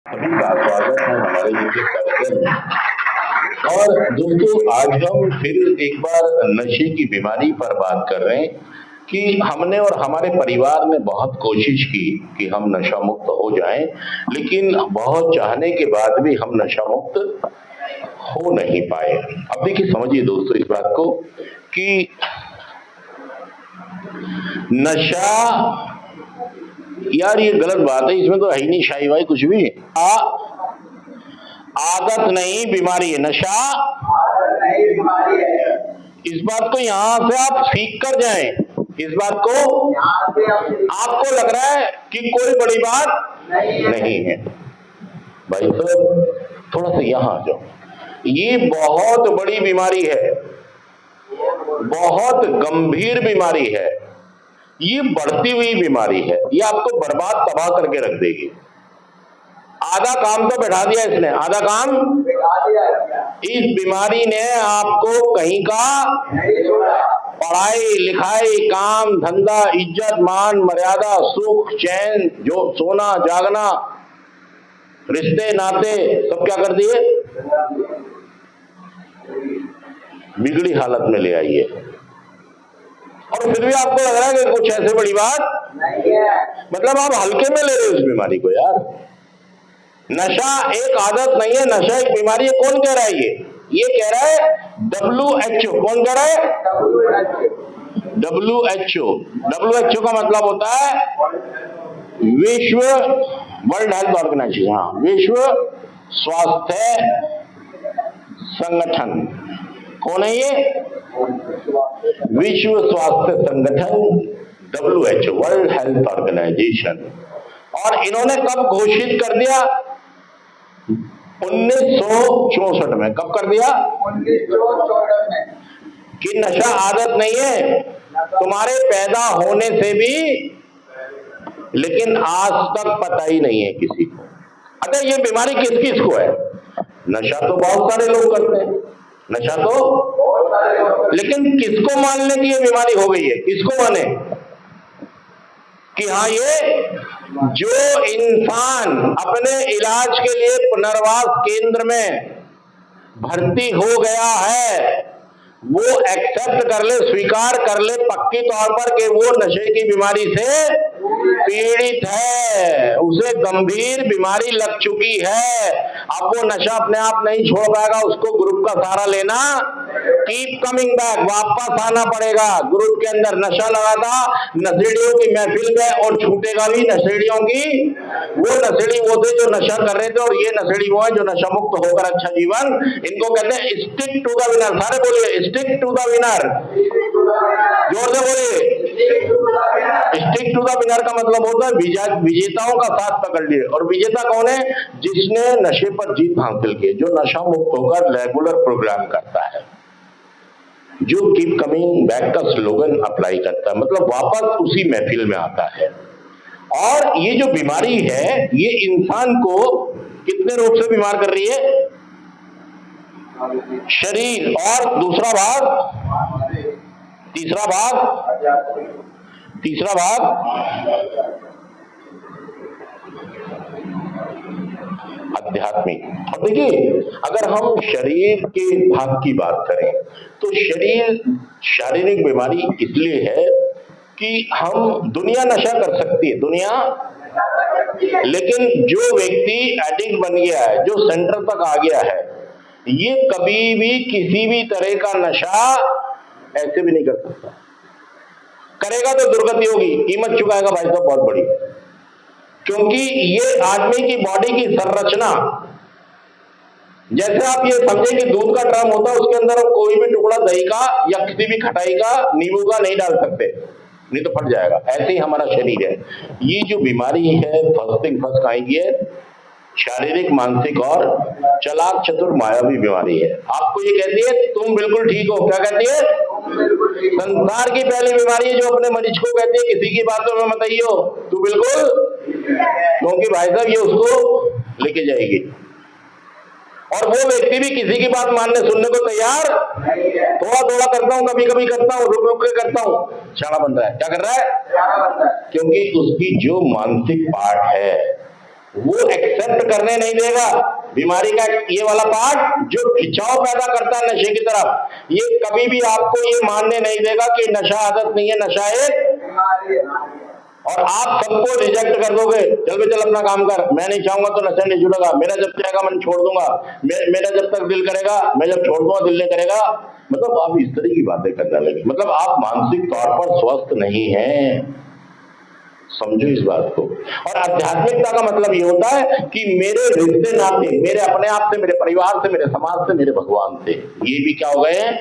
सभी का स्वागत है हमारे YouTube कार्यक्रम में। और दोस्तों, आज हम फिर एक बार नशे की बीमारी पर बात कर रहे हैं कि हमने और हमारे परिवार ने बहुत कोशिश की कि हम नशा मुक्त हो जाएं, लेकिन बहुत चाहने के बाद भी हम नशा मुक्त हो नहीं पाए। अब देखिए, समझिए दोस्तों इस बात को कि नशा, यार ये गलत बात है, इसमें तो है ही नहीं शाही भाई कुछ भी। आदत नहीं बीमारी है, नशा इस बात को यहां से आप सीख कर जाएं। इस बात को आपको लग रहा है कि कोई बड़ी बात नहीं है, भाई साहब थोड़ा सा यहां आ जाओ। ये बहुत बड़ी बीमारी है, बहुत गंभीर बीमारी है, ये बढ़ती हुई बीमारी है, ये आपको बर्बाद तबाह करके रख देगी। आधा काम तो बैठा दिया इसने, आधा काम इस बीमारी ने आपको कहीं का पढ़ाई लिखाई, काम धंधा, इज्जत मान मर्यादा, सुख चैन, जो सोना जागना, रिश्ते नाते सब क्या कर दिए, बिगड़ी हालत में ले आई है। और फिर भी आपको लग रहा है कि कुछ ऐसे बड़ी बात नहीं है, मतलब आप हल्के में ले रहे हो इस बीमारी को। यार नशा एक आदत नहीं है, नशा एक बीमारी है। कौन कह रहा है ये कह रहा है WHO। कौन कह रहा है? WHO का मतलब होता है विश्व, वर्ल्ड हेल्थ ऑर्गेनाइजेशन, हाँ, विश्व स्वास्थ्य संगठन। कौन है ये? विश्व स्वास्थ्य संगठन, WHO, वर्ल्ड हेल्थ ऑर्गेनाइजेशन। और इन्होंने कब घोषित कर दिया? 1964 में। कब कर दिया? 1964 में। कि नशा आदत नहीं है तुम्हारे पैदा होने से भी, लेकिन आज तक पता ही नहीं है किसी को। अच्छा, ये बीमारी किस किस को है? नशा तो बहुत सारे लोग करते हैं, नशा तो, लेकिन किसको मानने की ये बीमारी हो गई है? किसको माने कि हाँ, ये जो इंसान अपने इलाज के लिए पुनर्वास केंद्र में भर्ती हो गया है, वो एक्सेप्ट कर ले, स्वीकार कर ले पक्की तौर पर कि वो नशे की बीमारी से पीड़ित है, उसे गंभीर बीमारी लग चुकी है। अब वो नशा अपने आप नहीं छोड़ पाएगा, उसको ग्रुप का सहारा लेना, कीप कमिंग बैक, वापस आना पड़ेगा ग्रुप के अंदर। नशा लगा था नशेड़ियों की महफिल में और छूटेगा भी नशेड़ियों की। वो नशेड़ी वो थे जो नशा कर रहे थे, और ये नशेड़ी वो है जो नशा मुक्त होकर अच्छा जीवन, इनको कहते हैं स्टिक टू द विनर। सारे बोलिए स्टिक टू द विनर, जोर से बोलिए। स्टिक टू द विनर का मतलब होता है विजेताओं का साथ पकड़ लिए। और विजेता कौन है? जिसने नशे पर जीत हासिल की, जो नशा मुक्त होकर रेगुलर प्रोग्राम करता है, जो कीप कमिंग बैक का स्लोगन अप्लाई करता है, मतलब वापस उसी महफिल में आता है। और ये जो बीमारी है, ये इंसान को कितने रूप से बीमार कर रही है? शरीर, और दूसरा भाग, तीसरा भाग आध्यात्मिक। अब देखिए, अगर हम शरीर के भाग की बात करें तो शारीरिक बीमारी इसलिए है कि हम, दुनिया नशा कर सकती है, दुनिया, लेकिन जो व्यक्ति एडिक्ट बन गया है, जो सेंटर तक आ गया है, ये कभी भी किसी भी तरह का नशा ऐसे भी नहीं कर सकता। करेगा तो दुर्गति होगी, कीमत चुकाएगा भाई साहब बहुत बड़ी। क्योंकि ये आदमी की बॉडी की संरचना, जैसे आप ये समझे कि दूध का ड्रम होता है, उसके अंदर हम कोई भी टुकड़ा दही का या किसी भी खटाई का, नींबू का नहीं डाल सकते, नहीं तो फट जाएगा। ऐसे ही हमारा शरीर है। ये जो बीमारी है, फर्स्ट आएगी है, शारीरिक, मानसिक और चालाक चतुर मायावी बीमारी है। आपको ये कहती है तुम बिल्कुल ठीक हो। क्या कहती है? संसार की पहली बीमारी है जो अपने मरीज को कहती है किसी की बातों में मत आइयो, तू बिल्कुल, क्योंकि भाई साहब ये उसको लेके जाएगी। और वो व्यक्ति भी किसी की बात मानने सुनने को तैयार, थोड़ा थोड़ा करता हूँ, कभी कभी करता हूँ, रुक रुक के करता हूँ, शाना बन रहा है। क्या कर रहा है? क्योंकि उसकी जो मानसिक पार्ट है वो एक्सेप्ट करने नहीं देगा। बीमारी का ये वाला पार्ट जो खिंचाव पैदा करता है नशे की तरफ, ये कभी भी आपको ये मानने नहीं देगा कि नशा आदत नहीं है, नशा एक, और आप सबको रिजेक्ट कर दोगे। चल बे चल अपना काम कर, मैं नहीं चाहूंगा तो नशा नहीं जुड़ेगा, मेरा जब चाहेगा मैं छोड़ दूंगा, मेरा जब तक दिल करेगा, मैं जब छोड़ दूंगा दिल नहीं करेगा। मतलब आप इस तरह की बातें करने लगे, मतलब आप मानसिक तौर पर स्वस्थ नहीं हैं। समझो इस बात को। और आध्यात्मिकता का मतलब ये होता है कि मेरे रिश्ते नाते, मेरे अपने आप से, मेरे परिवार से, मेरे समाज से, मेरे भगवान से, ये भी क्या हो गए हैं?